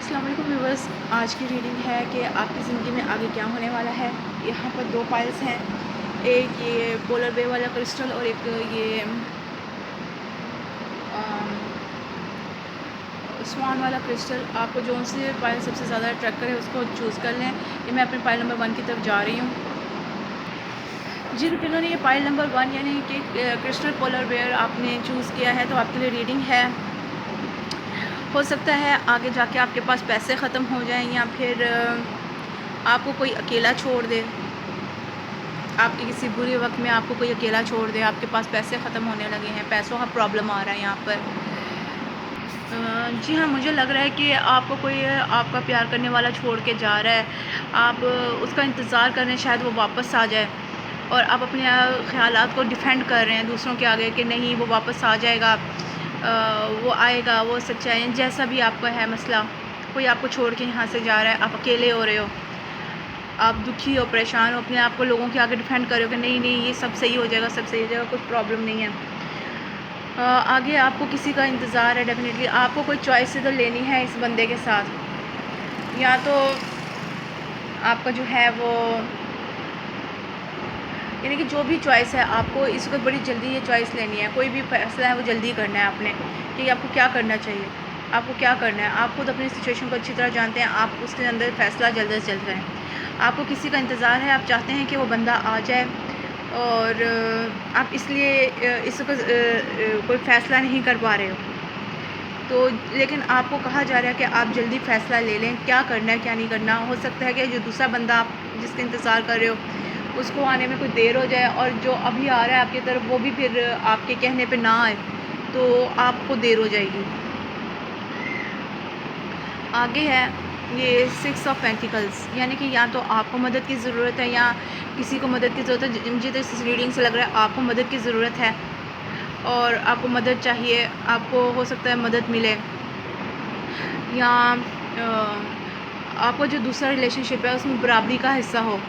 अस्सलाम वालेकुम व्यूअर्स। आज की रीडिंग है कि आपकी ज़िंदगी में आगे क्या होने वाला है। यहाँ पर दो पाइल्स हैं, एक ये पोलर बे वाला क्रिस्टल और एक ये स्वान वाला क्रिस्टल। आपको जो से पाइल सबसे ज़्यादा अट्रैक्ट करे उसको चूज़ कर लें। ये मैं अपने पाइल नंबर 1 की तरफ जा रही हूँ। जिन्होंने ये पाइल नंबर 1 यानी कि क्रिस्टल पोलर बेयर आपने चूज़ किया है तो आपके लिए रीडिंग है। हो सकता है आगे जाके आपके पास पैसे ख़त्म हो जाएं या फिर आपको कोई अकेला छोड़ दे। आपके किसी बुरे वक्त में आपको कोई अकेला छोड़ दे, आपके पास पैसे ख़त्म होने लगे हैं, पैसों का प्रॉब्लम आ रहा है यहाँ पर। जी हाँ, मुझे लग रहा है कि आपको कोई आपका प्यार करने वाला छोड़ के जा रहा है। आप उसका इंतज़ार कर रहे हैं, शायद वो वापस आ जाए, और आप अपने ख़यालात को डिफेंड कर रहे हैं दूसरों के आगे कि नहीं वो वापस आ जाएगा, वो आएगा, वो सच्चा है। जैसा भी आपका है मसला, कोई आपको छोड़ के यहाँ से जा रहा है, आप अकेले हो रहे हो, आप दुखी हो, परेशान हो, अपने आप को लोगों के आगे डिफेंड कर रहे हो कि नहीं नहीं ये सब सही हो जाएगा, सब सही हो जाएगा, कुछ प्रॉब्लम नहीं है। आगे आपको किसी का इंतज़ार है। डेफिनेटली आपको कोई चॉइस तो लेनी है इस बंदे के साथ। या तो आपका जो है वो यानी कि जो भी चॉइस है आपको इसको बड़ी जल्दी ये चॉइस लेनी है। कोई भी फैसला है वो जल्दी करना है आपने कि आपको क्या करना चाहिए, आपको क्या करना है। आप खुद अपनी सिचुएशन को अच्छी तरह जानते हैं, आप उसके अंदर फ़ैसला जल्द से जल्द करें। आपको किसी का इंतज़ार है, आप चाहते हैं कि वो बंदा आ जाए, और आप इसलिए इसको कोई फ़ैसला नहीं कर पा रहे हो। तो लेकिन आपको कहा जा रहा है कि आप जल्दी फ़ैसला ले लें, क्या करना है क्या नहीं करना। हो सकता है कि जो दूसरा बंदा आप जिसका इंतज़ार कर रहे हो उसको आने में कोई देर हो जाए, और जो अभी आ रहा है आपकी तरफ वो भी फिर आपके कहने पे ना आए, तो आपको देर हो जाएगी। आगे है ये 6 ऑफ पेंटिकल्स, यानी कि या तो आपको मदद की ज़रूरत है या किसी को मदद की ज़रूरत है। मुझे तो इस रीडिंग से लग रहा है आपको मदद की ज़रूरत है और आपको मदद चाहिए। आपको हो सकता है मदद मिले, या आपका जो दूसरा रिलेशनशिप है उसमें बराबरी का हिस्सा हो।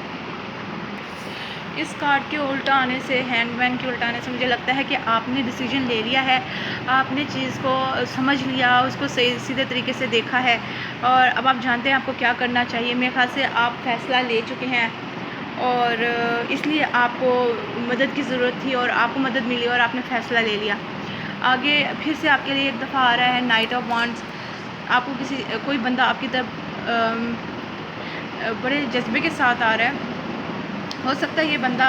इस कार्ड के उल्टा आने से, हैंडमैन के उल्टा आने से मुझे लगता है कि आपने डिसीजन ले लिया है, आपने चीज़ को समझ लिया, उसको सही सीधे तरीके से देखा है, और अब आप जानते हैं आपको क्या करना चाहिए। मेरे ख्याल से आप फ़ैसला ले चुके हैं, और इसलिए आपको मदद की ज़रूरत थी और आपको मदद मिली और आपने फ़ैसला ले लिया। आगे फिर से आपके लिए एक दफ़ा आ रहा है नाइट ऑफ वांड्स। आपको कोई बंदा आपकी तरफ बड़े जज्बे के साथ आ रहा है। हो सकता है ये बंदा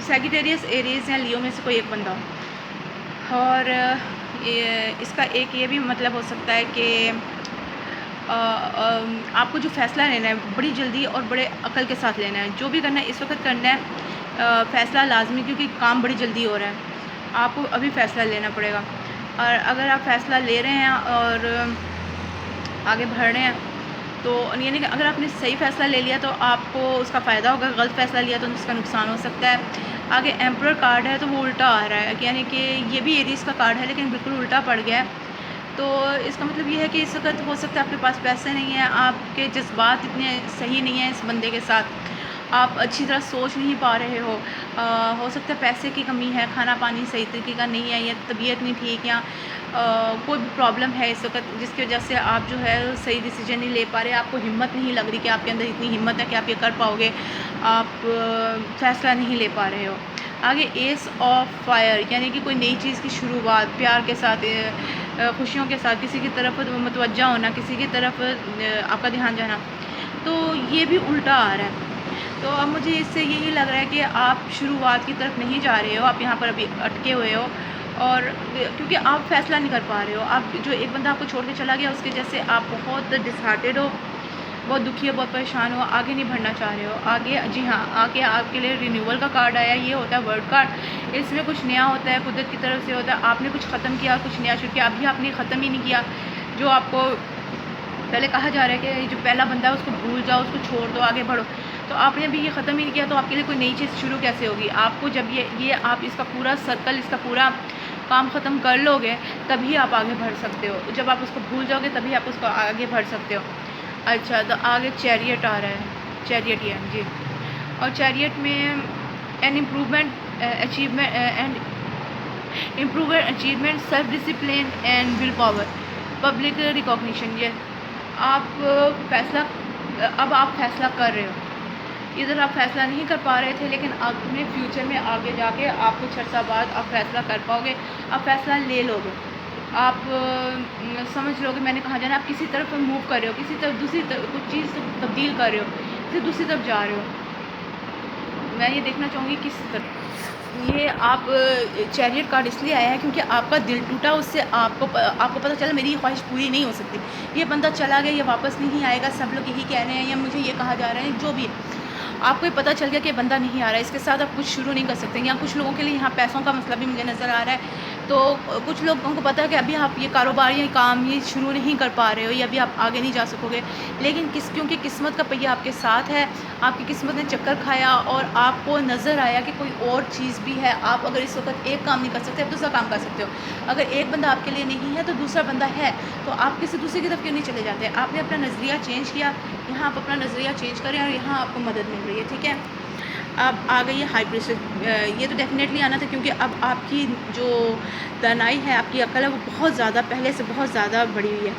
सैजिटेरियस, एरीज़ या लियो में से कोई एक बंदा हो। और इसका एक ये भी मतलब हो सकता है कि आपको जो फ़ैसला लेना है बड़ी जल्दी और बड़े अकल के साथ लेना है। जो भी करना है इस वक्त करना है, फ़ैसला लाजमी, क्योंकि काम बड़ी जल्दी हो रहा है, आपको अभी फ़ैसला लेना पड़ेगा। और अगर आप फ़ैसला ले रहे हैं और आगे बढ़ रहे हैं, तो यानी कि अगर आपने सही फ़ैसला ले लिया तो आपको उसका फ़ायदा होगा, गलत फ़ैसला लिया तो उसका नुकसान हो सकता है। आगे एम्परर कार्ड है तो वो उल्टा आ रहा है, यानी कि ये भी एरीज़ का कार्ड है लेकिन बिल्कुल उल्टा पड़ गया है। तो इसका मतलब ये है कि इस वक्त हो सकता है आपके पास पैसे नहीं हैं, आपके जज्बात इतने सही नहीं हैं इस बंदे के साथ, आप अच्छी तरह सोच नहीं पा रहे हो सकता है पैसे की कमी है, खाना पानी सही तरीके का नहीं है, या तबीयत नहीं ठीक, या कोई भी प्रॉब्लम है इस वक्त जिसकी वजह से आप जो है सही डिसीजन नहीं ले पा रहे। आपको हिम्मत नहीं लग रही कि आपके अंदर इतनी हिम्मत है कि आप ये कर पाओगे, आप फ़ैसला नहीं ले पा रहे हो। आगे एस ऑफ फायर, यानी कि कोई नई चीज़ की शुरुआत, प्यार के साथ, खुशियों के साथ, किसी की तरफ मुतवज्जा होना, किसी की तरफ आपका ध्यान जाना, तो ये भी उल्टा आ रहा है। तो अब मुझे इससे यही लग रहा है कि आप शुरुआत की तरफ नहीं जा रहे हो, आप यहाँ पर अभी अटके हुए हो, और क्योंकि आप फ़ैसला नहीं कर पा रहे हो। आप जो एक बंदा आपको छोड़ के चला गया उसके जैसे आप बहुत डिसहार्टेड हो, बहुत दुखी हो, बहुत परेशान हो, आगे नहीं बढ़ना चाह रहे हो। आगे जी हाँ, आगे आपके लिए रिन्यूअल का कार्ड आया, ये होता है वर्ड कार्ड। इसमें कुछ नया होता है, कुदरत की तरफ से होता है। आपने कुछ ख़त्म किया, कुछ नया शुरू किया। अभी आपने ख़त्म ही नहीं किया जो आपको पहले कहा जा रहा है कि जो पहला बंदा है उसको भूल जाओ, उसको छोड़ दो, आगे बढ़ो। तो आपने अभी ये ख़त्म ही नहीं किया, तो आपके लिए कोई नई चीज़ शुरू कैसे होगी। आपको जब ये आप इसका पूरा सर्कल, इसका पूरा काम ख़त्म कर लोगे तभी आप आगे बढ़ सकते हो। जब आप उसको भूल जाओगे तभी आप उसको आगे बढ़ सकते हो। अच्छा, तो आगे चैरियट आ रहा है, चैरियट ही है जी। और चैरियट में an improvement, achievement and improve achievement, self discipline and will power, public recognition. ये आप फैसला, अब आप फैसला कर रहे हो। इधर आप फैसला नहीं कर पा रहे थे, लेकिन अपने फ्यूचर में आगे जाके आप कुछ अर्सा बाद आप फैसला कर पाओगे, आप फैसला ले लोगे। आप समझ लोगे मैंने कहा जाना, आप किसी तरफ मूव कर रहे हो, किसी तरफ दूसरी तरफ कुछ चीज़ तब्दील कर रहे हो, किसी दूसरी तरफ जा रहे हो। मैं ये देखना चाहूँगी किस तरफ। ये आप चैरियट कार्ड इसलिए आया है क्योंकि आपका दिल टूटा, उससे आपको पता चला मेरी ख्वाहिश पूरी नहीं हो सकती। ये बंदा चला गया, ये वापस नहीं आएगा, सब लोग यही कह रहे हैं या मुझे ये कहा जा रहा है, जो भी आपको ये पता चल गया कि बंदा नहीं आ रहा है, इसके साथ आप कुछ शुरू नहीं कर सकते। या कुछ लोगों के लिए यहाँ पैसों का मसला भी मुझे नज़र आ रहा है। तो कुछ लोगों को पता है कि अभी आप ये कारोबार या काम ये शुरू नहीं कर पा रहे हो, या अभी आप आगे नहीं जा सकोगे, लेकिन क्योंकि किस्मत का पहिया आपके साथ है, आपकी किस्मत ने चक्कर खाया और आपको नज़र आया कि कोई और चीज़ भी है। आप अगर इस वक्त एक काम नहीं कर सकते, आप दूसरा काम कर सकते हो। अगर एक बंदा आपके लिए नहीं है तो दूसरा बंदा है, तो आप किसी दूसरे की तरफ क्यों नहीं चले जाते। आपने अपना नज़रिया चेंज किया, यहाँ आप अपना नज़रिया चेंज करें और यहाँ आपको मदद मिल रही है। ठीक है, अब आ गई है हाई प्रेशर। ये तो डेफिनेटली आना था, क्योंकि अब आपकी जो दानाई है, आपकी अक्ल है, वो बहुत ज़्यादा पहले से बहुत ज़्यादा बढ़ी हुई है।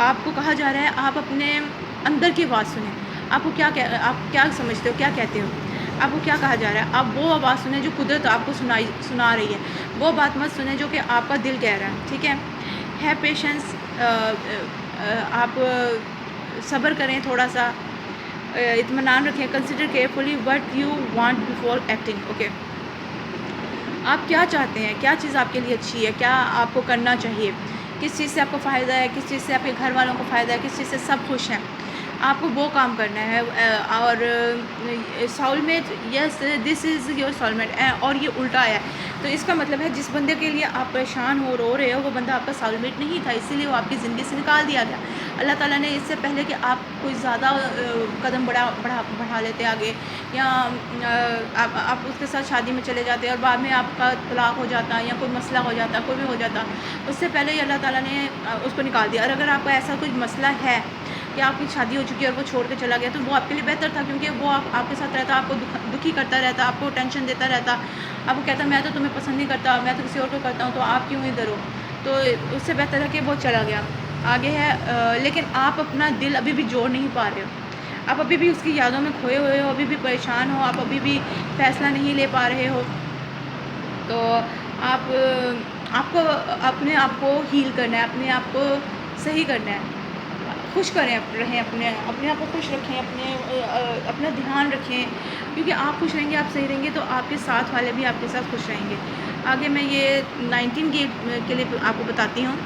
आपको कहा जा रहा है आप अपने अंदर की आवाज़ सुने। आपको आप क्या समझते हो, क्या कहते हो, आपको क्या कहा जा रहा है। आप वो आवाज़ सुने जो कुदरत आपको सुना रही है, वो बात मत सुने जो कि आपका दिल कह रहा है। ठीक है पेशेंस, आप सब्र करें थोड़ा सा, इत्मीनान रखें, consider carefully what you want before acting. Okay, आप क्या चाहते हैं, क्या चीज़ आपके लिए अच्छी है, क्या आपको करना चाहिए, किस चीज़ से आपको फ़ायदा है, किस चीज़ से आपके घर वालों को फ़ायदा है, किस चीज़ से सब खुश हैं, आपको वो काम करना है। और soulmate, yes this is your soulmate, और ये उल्टा आया है, तो इसका मतलब है जिस बंदे के लिए आप परेशान हो, रो रहे हो, वो बंदा आपका सोलमेट नहीं था, इसीलिए वो आपकी ज़िंदगी से निकाल दिया गया। अल्लाह ताला ने इससे पहले कि आप कोई ज़्यादा कदम बढ़ा लेते आगे, या आप उसके साथ शादी में चले जाते और बाद में आपका तलाक हो जाता या कोई मसला हो जाता, कोई भी हो जाता, उससे पहले ही अल्लाह ताला ने उसको निकाल दिया। और अगर आपका ऐसा कोई मसला है कि आपकी शादी हो चुकी है और वो छोड़ के चला गया, तो वो आपके लिए बेहतर था, क्योंकि वो आपके साथ रहता, आपको दुखी करता रहता, आपको टेंशन देता रहता, आपको कहता मैं तो तुम्हें पसंद नहीं करता, मैं तो किसी और को करता हूँ, तो आप क्यों इधर हो। तो उससे बेहतर है कि वो चला गया, आगे है। लेकिन आप अपना दिल अभी भी जोड़ नहीं पा रहे हो, आप अभी भी उसकी यादों में खोए हुए हो, अभी भी परेशान हो, आप अभी भी फ़ैसला नहीं ले पा रहे हो। तो आपको अपने आप को हील करना है, अपने आप को सही करना है, खुश रहें, अपने आप को खुश रखें, अपना ध्यान रखें, क्योंकि आप खुश रहेंगे, आप सही रहेंगे, तो आपके साथ वाले भी आपके साथ खुश रहेंगे। आगे मैं ये 19 के लिए आपको बताती हूँ।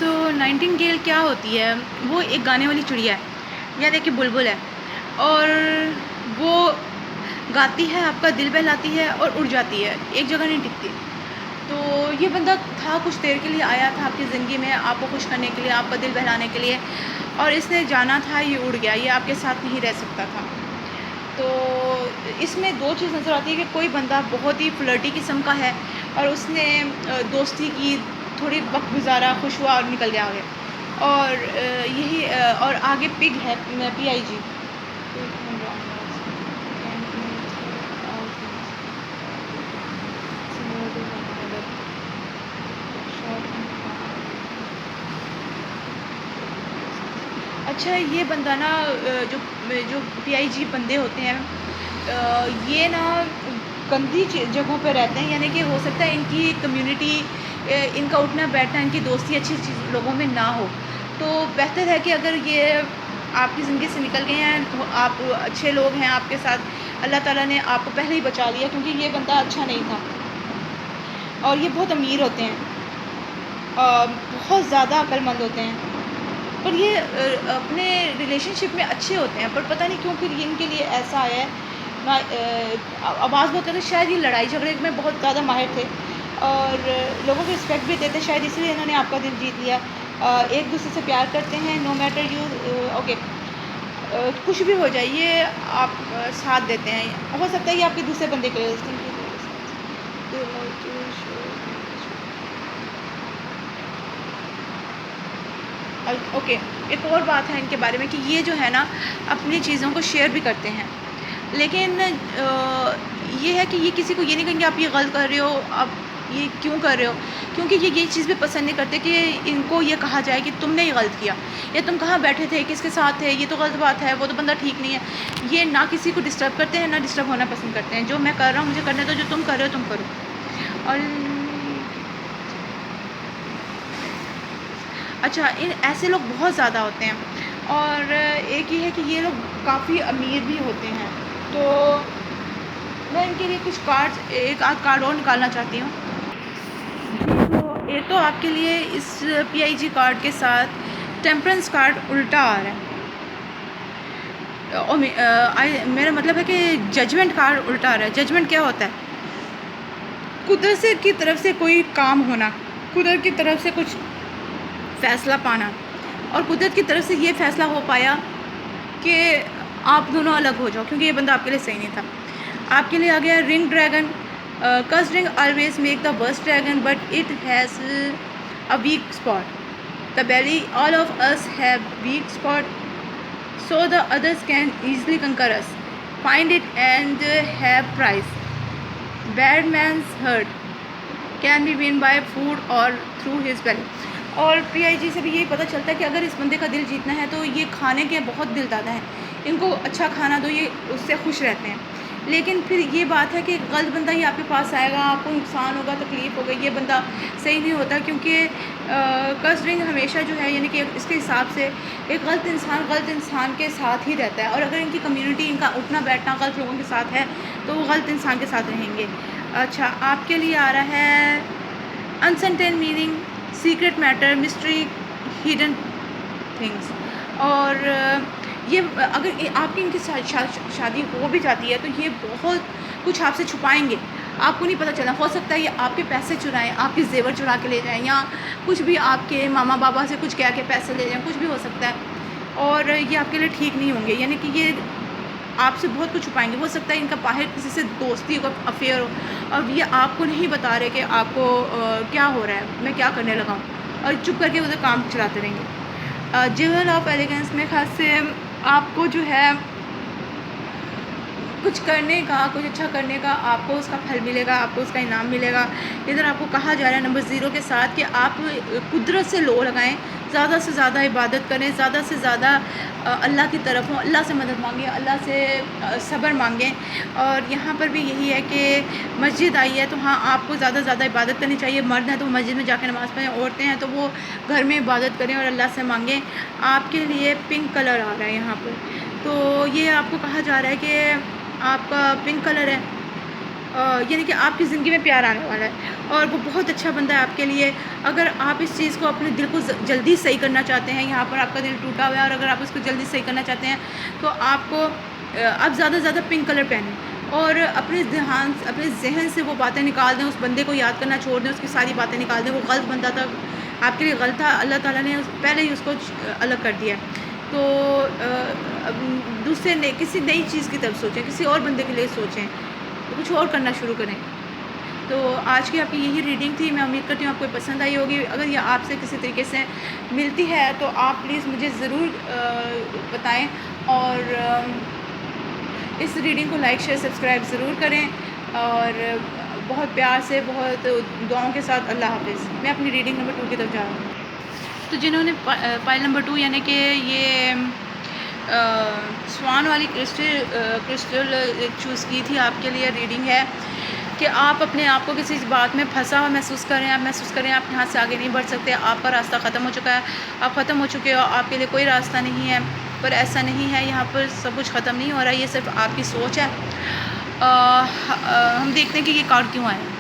तो नाइटिंगेल क्या होती है, वो एक गाने वाली चिड़िया है, या देखिए बुलबुल है, और वो गाती है, आपका दिल बहलाती है और उड़ जाती है, एक जगह नहीं टिकती। तो ये बंदा था, कुछ देर के लिए आया था आपकी ज़िंदगी में, आपको खुश करने के लिए, आपका दिल बहलाने के लिए, और इसने जाना था, ये उड़ गया, ये आपके साथ नहीं रह सकता था। तो इसमें दो चीज़ नज़र आती है कि कोई बंदा बहुत ही फ्लर्टी किस्म का है और उसने दोस्ती की, थोड़ी वक्त गुजारा, खुश हुआ और निकल गया आगे। और यही और आगे पिग है, PIG। अच्छा, ये बंदा ना जो जो PIG बंदे होते हैं, ये ना गंदी जगहों पे रहते हैं, यानी कि हो सकता है इनकी कम्युनिटी, इनका उठना बैठना, इनकी दोस्ती अच्छी लोगों में ना हो। तो बेहतर है कि अगर ये आपकी ज़िंदगी से निकल गए हैं, तो आप अच्छे लोग हैं आपके साथ, अल्लाह ताला ने आपको पहले ही बचा लिया, क्योंकि ये बंदा अच्छा नहीं था। और ये बहुत अमीर होते हैं, बहुत ज़्यादा अक्लमंद होते हैं, पर ये अपने रिलेशनशिप में अच्छे होते हैं, पर पता नहीं क्यों फिर ये इनके लिए ऐसा आया है ना। आवाज़ बहुत करते, शायद ये लड़ाई झगड़े में बहुत ज़्यादा माहिर थे और लोगों को रिस्पेक्ट भी देते, शायद इसलिए इन्होंने आपका दिल जीत लिया। एक दूसरे से प्यार करते हैं, नो मैटर यू, ओके, कुछ भी हो जाए ये आप साथ देते हैं। हो सकता है ये आपके दूसरे बंदे के लिए। ओके, एक और बात है इनके बारे में कि ये जो है ना, अपनी चीज़ों को शेयर भी करते हैं। लेकिन ये है कि ये किसी को ये नहीं कहेंगे आप ये गलत कर रहे हो, आप ये क्यों कर रहे हो, क्योंकि ये चीज़ भी पसंद नहीं करते कि इनको ये कहा जाए कि तुमने ये गलत किया, या तुम कहाँ बैठे थे, किसके साथ थे, ये तो गलत बात है, वो तो बंदा ठीक नहीं है। ये ना किसी को डिस्टर्ब करते हैं, ना डिस्टर्ब होना पसंद करते हैं। जो मैं कर रहा हूँ मुझे करने दो, जो तुम कर रहे हो तुम करो। और अच्छा, इन ऐसे लोग बहुत ज़्यादा होते हैं। और एक ये है कि ये लोग काफ़ी अमीर भी होते हैं। तो मैं इनके लिए कुछ कार्ड्स, एक आध कार्ड और निकालना चाहती हूँ। तो एक तो आपके लिए इस PIG कार्ड के साथ टेम्परेंस कार्ड उल्टा आ रहा है, और मेरा मतलब है कि जजमेंट कार्ड उल्टा आ रहा है। जजमेंट क्या होता है? कुदरत से की तरफ से कोई काम होना, कुदरत की तरफ से कुछ फ़ैसला पाना, और कुदरत की तरफ से ये फ़ैसला हो पाया कि आप दोनों अलग हो जाओ, क्योंकि ये बंदा आपके लिए सही नहीं था। आपके लिए आ गया ring dragon. Cause ring always make the worst dragon but it has a weak spot, the belly all of us have weak spot so the others can easily conquer us, find it and have price, bad man's hurt can be win by food or through his belly। और PIG से भी यही पता चलता है कि अगर इस बंदे का दिल जीतना है तो ये खाने के बहुत दिल दादा हैं, इनको अच्छा खाना दो, ये उससे खुश रहते हैं। लेकिन फिर ये बात है कि गलत बंदा ही आपके पास आएगा, आपको नुकसान होगा, तकलीफ़ होगा, ये बंदा सही नहीं होता। क्योंकि कस रिंग हमेशा जो है, यानी कि इसके हिसाब से एक गलत इंसान के साथ ही रहता है, और अगर इनकी कम्युनिटी, इनका उठना बैठना गलत लोगों के साथ है तो वो गलत इंसान के साथ रहेंगे। अच्छा, आपके लिए आ रहा है uncertain meaning, secret matter, mystery, hidden things. और ये अगर आपकी इनकी शादी हो भी जाती है तो ये बहुत कुछ आपसे छुपाएंगे, आपको नहीं पता चला। हो सकता है ये आपके पैसे चुराएं, आपके जेवर चुरा के ले जाएं, या कुछ भी आपके मामा बाबा से कुछ कह के पैसे ले जाएं, कुछ भी हो सकता है। और ये आपके लिए ठीक नहीं होंगे, यानी कि ये आपसे बहुत कुछ छुपाएंगे। हो सकता है इनका बाहर किसी से दोस्ती का अफेयर हो, और ये आपको नहीं बता रहे कि आपको क्या हो रहा है, मैं क्या करने लगा हूँ, और चुप करके उधर काम चलाते रहेंगे। ज्वेल ऑफ एलिगेंस में खास से आपको जो है कुछ करने का, कुछ अच्छा करने का आपको उसका फल मिलेगा, आपको उसका इनाम मिलेगा। इधर आपको कहा जा रहा है नंबर 0 के साथ कि आप कुदरत से लो लगाएं, ज़्यादा से ज़्यादा इबादत करें, ज़्यादा से ज़्यादा अल्लाह की तरफ हों, अल्लाह से मदद मांगें, अल्लाह से सब्र मांगें। और यहाँ पर भी यही है कि मस्जिद आई है तो हाँ, आपको ज़्यादा से ज़्यादा इबादत करनी चाहिए। मर्द हैं तो मस्जिद में जाकर नमाज़ पढ़ें, औरतें हैं तो वो घर में इबादत करें और अल्लाह से मांगें। आपके लिए पिंक कलर आ रहा है यहाँ पर, तो ये आपको कहा जा रहा है कि आपका पिंक कलर है, यानी कि आपकी ज़िंदगी में प्यार आने वाला है, और वो बहुत अच्छा बंदा है आपके लिए। अगर आप इस चीज़ को, अपने दिल को जल्दी सही करना चाहते हैं, यहाँ पर आपका दिल टूटा हुआ है, और अगर आप उसको जल्दी सही करना चाहते हैं तो आपको आप ज़्यादा से ज़्यादा पिंक कलर पहनें, और अपने जहन से वो बातें निकाल दें, उस बंदे को याद करना छोड़ दें, उसकी सारी बातें निकाल दें। वो गलत बंदा था, आपके लिए गलत था, अल्लाह ताला ने पहले ही उसको अलग कर दिया। तो दूसरे किसी नई चीज़ की तरफ सोचें, किसी और बंदे के लिए सोचें, तो कुछ और करना शुरू करें। तो आज की आपकी यही रीडिंग थी। मैं उम्मीद करती हूँ आपको पसंद आई होगी। अगर ये आपसे किसी तरीके से मिलती है तो आप प्लीज़ मुझे ज़रूर बताएं, और इस रीडिंग को लाइक शेयर सब्सक्राइब ज़रूर करें, और बहुत प्यार से, बहुत दुआओं के साथ अल्लाह हाफ़िज़। मैं अपनी रीडिंग नंबर 2 की तरफ जा रहा हूँ। तो जिन्होंने पाइल नंबर 2 यानी कि ये स्वान वाली क्रिस्टल चूज़ की थी, आपके लिए रीडिंग है कि आप अपने आप को किसी बात में फंसा हुआ महसूस करें, आप यहाँ से आगे नहीं बढ़ सकते, आपका रास्ता ख़त्म हो चुका है, आप ख़त्म हो चुके हो, आपके लिए कोई रास्ता नहीं है। पर ऐसा नहीं है, यहाँ पर सब कुछ ख़त्म नहीं हो रहा है, ये सिर्फ आपकी सोच है। हम देखते हैं कि ये कार्ड क्यों आया।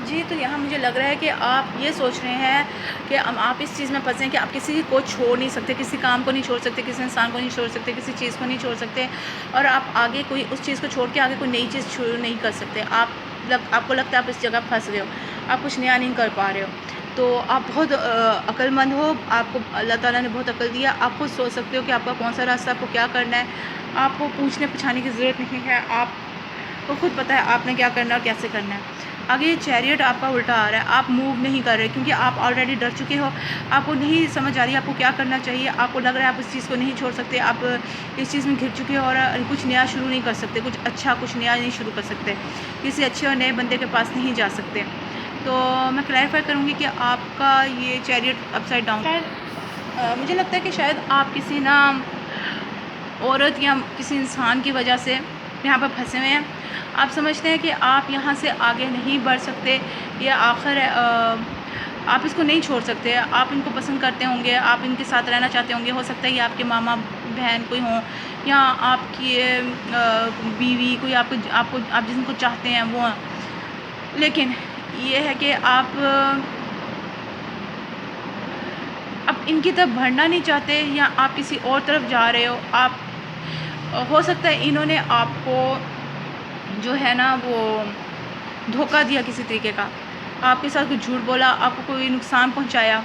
जी, तो यहाँ मुझे लग रहा है कि आप ये सोच रहे हैं कि आप इस चीज़ में फंसे हैं कि आप किसी को छोड़ नहीं सकते, किसी काम को नहीं छोड़ सकते, किसी इंसान को नहीं छोड़ सकते, किसी चीज़ को नहीं छोड़ सकते, और आप आगे कोई उस चीज़ को छोड़ के आगे कोई नई चीज़ शुरू नहीं कर सकते। आपको लगता है आप इस जगह फंस रहे हो, आप कुछ नया नहीं कर पा रहे हो। तो आप बहुत अक्लमंद हो, आपको अल्लाह ताला ने बहुत अक्ल दिया। आप खुद सोच सकते हो कि आपका कौन सा रास्ता, आपको क्या करना है। आपको पूछने पूछाने की ज़रूरत नहीं है, आपको खुद पता है आपने क्या करना है और कैसे करना है। आगे ये चैरियट आपका उल्टा आ रहा है, आप मूव नहीं कर रहे क्योंकि आप ऑलरेडी डर चुके हो। आपको नहीं समझ आ रही है आपको क्या करना चाहिए, आपको लग रहा है आप इस चीज़ को नहीं छोड़ सकते, आप इस चीज़ में घिर चुके हो और कुछ नया शुरू नहीं कर सकते, कुछ अच्छा कुछ नया नहीं शुरू कर सकते, किसी अच्छे और नए बंदे के पास नहीं जा सकते। तो मैं क्लैरिफाई करूँगी कि आपका ये चैरियट अपसाइड डाउन शायद मुझे लगता है कि शायद आप किसी ना औरत या किसी इंसान की वजह से यहाँ पर फंसे हुए हैं। आप समझते हैं कि आप यहाँ से आगे नहीं बढ़ सकते, ये आखिर है, आप इसको नहीं छोड़ सकते। आप इनको पसंद करते होंगे, आप इनके साथ रहना चाहते होंगे, हो सकता है ये आपके मामा बहन कोई हों या आपकी बीवी कोई आपको आपको आप जिनको चाहते हैं वो हैं। लेकिन ये है कि आप अब इनकी तरफ बढ़ना नहीं चाहते या आप किसी और तरफ जा रहे हो। आप हो सकता है इन्होंने आपको जो है ना वो धोखा दिया किसी तरीके का, आपके साथ कुछ झूठ बोला, आपको कोई नुकसान पहुंचाया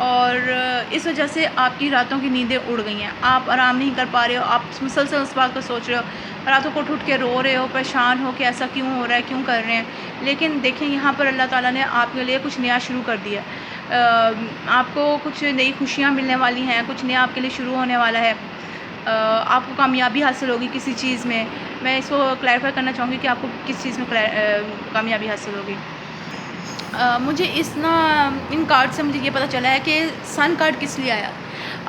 और इस वजह से आपकी रातों की नींदें उड़ गई हैं। आप आराम नहीं कर पा रहे हो, आप मुसलसल उस बात को सोच रहे हो, रातों को उठ के रो रहे हो, परेशान हो कि ऐसा क्यों हो रहा है, क्यों कर रहे हैं। लेकिन देखें यहाँ पर अल्लाह ताला ने आपके लिए कुछ नया शुरू कर दिया। आपको कुछ नई खुशियाँ मिलने वाली हैं, कुछ नया आपके लिए शुरू होने वाला है। आपको कामयाबी हासिल होगी किसी चीज़ में। मैं इसको क्लैरिफाई करना चाहूँगी कि आपको किस चीज़ में कामयाबी हासिल होगी। मुझे इन कार्ड से मुझे ये पता चला है कि सन कार्ड किस लिए आया,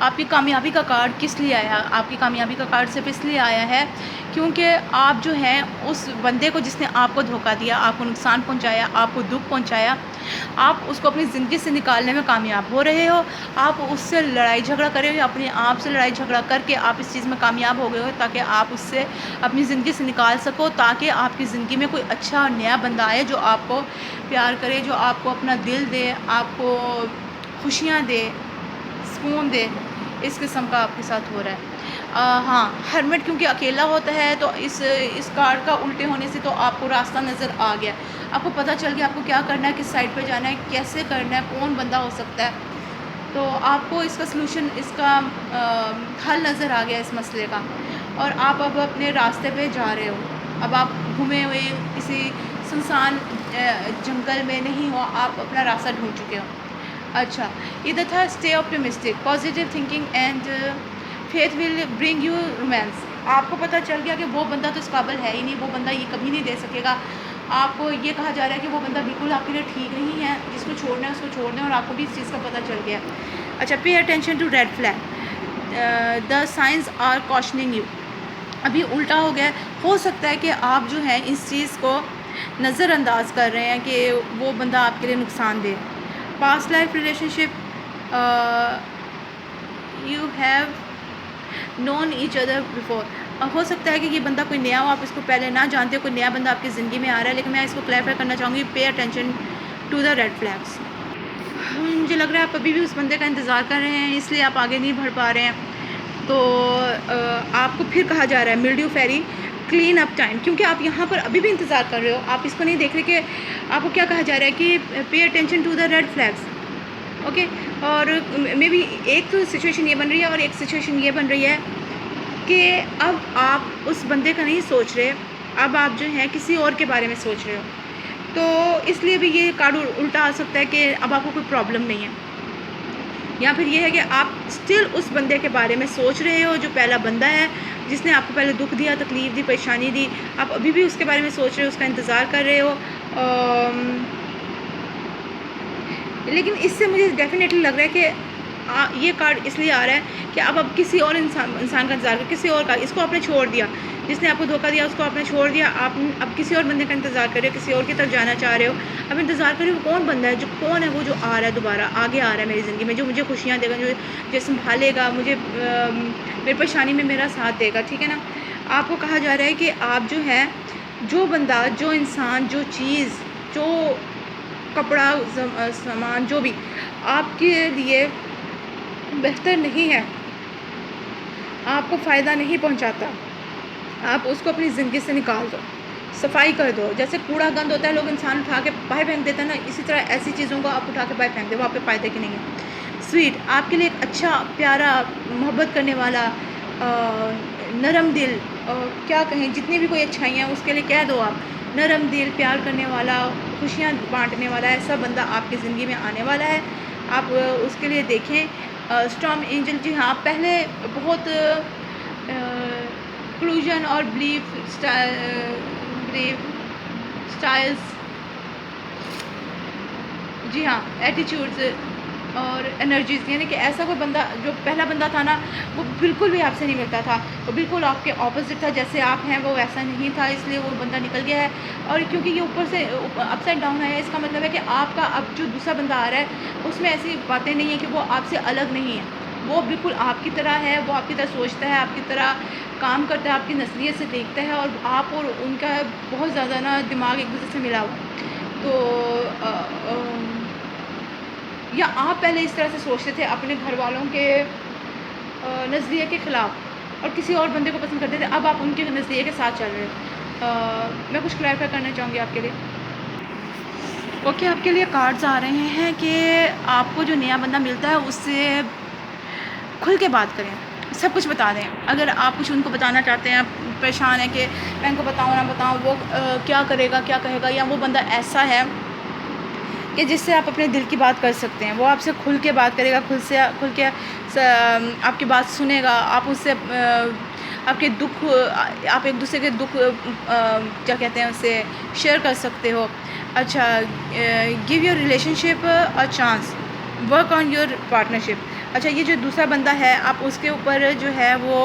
आपकी कामयाबी का कार्ड किस लिए आया। आपकी कामयाबी का कार्ड सिर्फ इसलिए आया है क्योंकि आप जो हैं उस बंदे को जिसने आपको धोखा दिया, आपको नुकसान पहुंचाया, आपको दुख पहुंचाया, आप उसको अपनी ज़िंदगी से निकालने में कामयाब हो रहे हो। आप उससे लड़ाई झगड़ा कर रहे हो, अपने आप से लड़ाई झगड़ा करके आप इस चीज़ में कामयाब हो गए हो ताकि आप उससे अपनी ज़िंदगी से निकाल सको, ताकि आपकी ज़िंदगी में कोई अच्छा नया बंदा आए जो आपको प्यार करे, जो आपको अपना दिल दे, आपको खुशियाँ दे, सुकून दे। इस किस्म का आपके साथ हो रहा है। हाँ, हरमिट क्योंकि अकेला होता है तो इस कार्ड का उल्टे होने से तो आपको रास्ता नज़र आ गया, आपको पता चल गया आपको क्या करना है, किस साइड पे जाना है, कैसे करना है, कौन बंदा हो सकता है। तो आपको इसका सलूशन, इसका हल नज़र आ गया इस मसले का और आप अब अपने रास्ते पे जा रहे हो। अब आप घूमे हुए किसी सुनसान जंगल में नहीं हो, आप अपना रास्ता ढूंढ चुके हो। अच्छा, इधर था stay optimistic, positive thinking and faith will bring you romance. आपको पता चल गया कि वो बंदा तो इस काबिल है ही नहीं, वो बंदा ये कभी नहीं दे सकेगा। आपको ये कहा जा रहा है कि वो बंदा बिल्कुल आपके लिए ठीक नहीं है, जिसको छोड़ना है उसको छोड़ दें, और आपको भी इस चीज़ का पता चल गया। अच्छा, pay attention to red flag, the signs are cautioning you. अभी उल्टा हो गया, हो सकता है कि आप जो है इस चीज़ को नज़रअंदाज कर रहे हैं कि वो बंदा आपके लिए नुकसान दे। Past life relationship, you have known each other before. हो सकता है कि ये बंदा कोई नया हो, आप इसको पहले ना जानते हो, कोई नया बंदा आपकी ज़िंदगी में आ रहा है। लेकिन मैं इसको क्लैरिफाई करना चाहूँगी, pay attention to the red flags. मुझे लग रहा है आप अभी भी उस बंदे का इंतज़ार कर रहे हैं, इसलिए आप आगे नहीं बढ़ पा रहे हैं। तो आपको फिर कहा जा रहा है मिल्ड्यू फेरी क्लीन अप टाइम, क्योंकि आप यहाँ पर अभी भी इंतज़ार कर रहे हो, आप इसको नहीं देख रहे कि आपको क्या कहा जा रहा है कि pay attention to the red flags. Okay, और मे बी एक तो सिचुएशन ये बन रही है और एक सिचुएशन ये बन रही है कि अब आप उस बंदे का नहीं सोच रहे, अब आप जो है किसी और के बारे में सोच रहे हो। तो इसलिए भी ये कार्ड उल्टा आ सकता है कि अब आपको कोई प्रॉब्लम नहीं है, या फिर ये है कि आप स्टिल उस बंदे के बारे में सोच रहे हो जो पहला बंदा है, जिसने आपको पहले दुख दिया, तकलीफ़ दी, परेशानी दी। आप अभी भी उसके बारे में सोच रहे हो, उसका इंतज़ार कर रहे हो। लेकिन इससे मुझे डेफिनेटली लग रहा है कि ये कार्ड इसलिए आ रहा है कि अब किसी और इंसान का इंतज़ार कर, किसी और का, इसको आपने छोड़ दिया, जिसने आपको धोखा दिया उसको आपने छोड़ दिया, आप अब किसी और बंदे का इंतज़ार कर रहे हो, किसी और की तरफ जाना चाह रहे हो। अब इंतज़ार कर रहे हो कौन बंदा है, जो कौन है वो जो आ रहा है, दोबारा आगे आ रहा है मेरी ज़िंदगी में, जो मुझे खुशियाँ देगा, जो संभालेगा मुझे, मेरी परेशानी में मेरा साथ देगा। ठीक है ना। आपको कहा जा रहा है कि आप जो है, जो बंदा, जो इंसान, जो चीज़, जो कपड़ा, सामान, जो भी आपके लिए बेहतर नहीं है, आपको फ़ायदा नहीं पहुंचाता, आप उसको अपनी ज़िंदगी से निकाल दो, सफाई कर दो। जैसे कूड़ा गंद होता है, लोग इंसान उठा के बाहर फेंक देता है ना, इसी तरह ऐसी चीज़ों को आप उठा के बाहर फेंक दो, वो आपके फ़ायदे की नहीं है। स्वीट, आपके लिए एक अच्छा, प्यारा, मोहब्बत करने वाला, नरम दिल, क्या कहें, जितनी भी कोई अच्छाइयाँ उसके लिए कह दो आप नरम दिल, प्यार करने वाला, खुशियाँ बांटने वाला ऐसा बंदा आपकी ज़िंदगी में आने वाला है। आप उसके लिए देखें। स्टॉर्म एंजल, जी हाँ, पहले बहुत क्लूजन और बिलीफ स्टाइल्स, जी हाँ, एटीट्यूड्स और एनर्जीज़, यानी कि ऐसा कोई बंदा, जो पहला बंदा था ना, वो बिल्कुल भी आपसे नहीं मिलता था, वो बिल्कुल आपके ऑपोजिट था। जैसे आप हैं वो वैसा नहीं था, इसलिए वो बंदा निकल गया है। और क्योंकि ये ऊपर से अपसाइड डाउन आया है, इसका मतलब है कि आपका अब जो दूसरा बंदा आ रहा है उसमें ऐसी बातें नहीं है कि वो आपसे अलग नहीं है, वो बिल्कुल आपकी तरह है, वो आपकी तरह सोचता है, आपकी तरह काम करता है, आपकी नस्लियत से देखता है, और आप और उनका बहुत ज़्यादा ना दिमाग एक दूसरे से मिला हुआ है। तो या आप पहले इस तरह से सोचते थे अपने घर वालों के नज़रिए के ख़िलाफ़ और किसी और बंदे को पसंद करते थे, अब आप उनके नज़रिए के साथ चल रहे हो। मैं कुछ क्लैरिफाई करना चाहूँगी आपके लिए। ओके, आपके लिए कार्ड्स आ रहे हैं कि आपको जो नया बंदा मिलता है उससे खुल के बात करें, सब कुछ बता दें। अगर आप कुछ उनको बताना चाहते हैं, परेशान है कि मैं इनको बताऊँ ना बताऊँ, वो क्या करेगा, क्या कहेगा, या वो बंदा ऐसा है कि जिससे आप अपने दिल की बात कर सकते हैं, वो आपसे खुल के बात करेगा, खुल के आपकी बात सुनेगा, आप उससे आपके दुख, आप एक दूसरे के दुख क्या कहते हैं उसे शेयर कर सकते हो। अच्छा, give your relationship a chance, work on your partnership. अच्छा, ये जो दूसरा बंदा है, आप उसके ऊपर जो है वो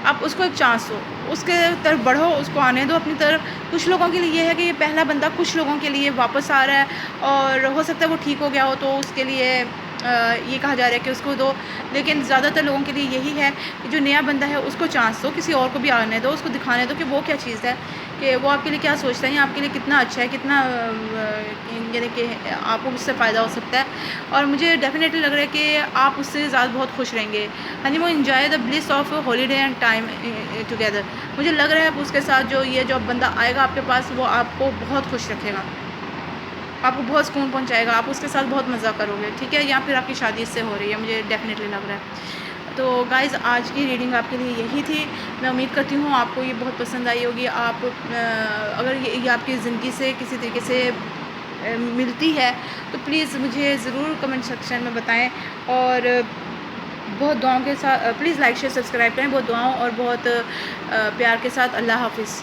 आप उसको एक चांस दो, उसके तरफ बढ़ो, उसको आने दो अपनी तरफ। कुछ लोगों के लिए ये है कि ये पहला बंदा कुछ लोगों के लिए वापस आ रहा है, और हो सकता है वो ठीक हो गया हो, तो उसके लिए ये कहा जा रहा है कि उसको दो। लेकिन ज़्यादातर लोगों के लिए यही है कि जो नया बंदा है उसको चांस दो, किसी और को भी आने दो, उसको दिखाने दो कि वो क्या चीज़ है, कि वो आपके लिए क्या सोचता है, या आपके लिए कितना अच्छा है, कितना यानी कि आपको उससे फ़ायदा हो सकता है। और मुझे डेफिनेटली लग रहा है कि आप उससे ज़्यादा बहुत खुश रहेंगे। Honeymoon enjoy the bliss of holiday and time together. मुझे लग रहा है आप उसके साथ जो बंदा आएगा आपके पास, वो आपको बहुत खुश रखेगा, आपको बहुत सुकून पहुंचाएगा, आप उसके साथ बहुत मज़ा करोगे, ठीक है, या फिर आपकी शादी इससे हो रही है, मुझे डेफिनेटली लग रहा है। तो गाइज़, आज की रीडिंग आपके लिए यही थी। मैं उम्मीद करती हूँ आपको ये बहुत पसंद आई होगी। आप अगर ये आपकी ज़िंदगी से किसी तरीके से मिलती है तो प्लीज़ मुझे ज़रूर कमेंट सेक्शन में बताएं, और बहुत दुआओं के साथ प्लीज़ लाइक शेयर सब्सक्राइब करें, बहुत दुआओं और बहुत प्यार के साथ। अल्लाह हाफ़िज़।